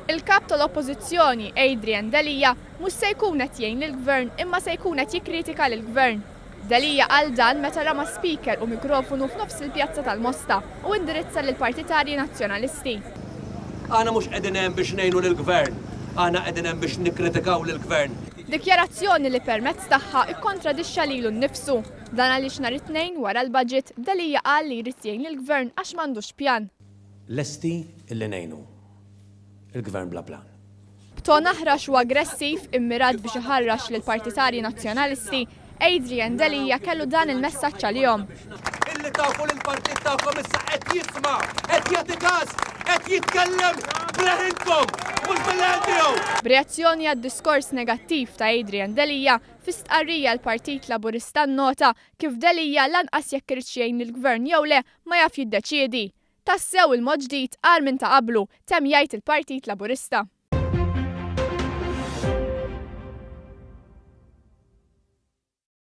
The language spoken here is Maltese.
Il-kap tal-Oppożizzjoni Adrian Dalija mhux se jkun qed jgħin lill-Gvern imma se jkun qed jikkritika lill-Gvern. Dalija qal dan meta rama speaker u mikrofonu f'nofs il-pjazza tal-Mosta u indirizza lill-Partitarji Nazzjonalisti. Aħna mhux qegħdin hemm biex ngħinu lill-Gvern, aħna qegħdin hemm biex nikkritikaw lill-Gvern. Dikjarazzjoni li permezz tagħha ikkontradixxa lilu nnifsu. Dan għaliex nhar it-tnejn wara l-budget Dalija qal li jrid jgħin lill-Gvern għax m'għandux pjan. Lesti illi ngħinu il-Gvern bla plan. B'ton aħrax u aggressiv immirat biex iħarrax lill-Partitarji Nazzjonalisti, Adrian Dalija kellu dan il-messaġġ għalihom. Illi tafu l-partit tagħkom issa qed jisma', qed jagħti każ, qed jitkellem bleħinkom, mhux bil-għandijaw. B'reazzjoni għad-diskors negattiv ta' Adrian Dalija, fi stqarrija l-Partit Laburista nnota kif Dalija lanqas jekk irid xejn lill-Gvern jew le ma jaf jiddeċiedi. Tassew il-mod ġdid qal minn ta' qablu temm jgħid il-Partit Laburista.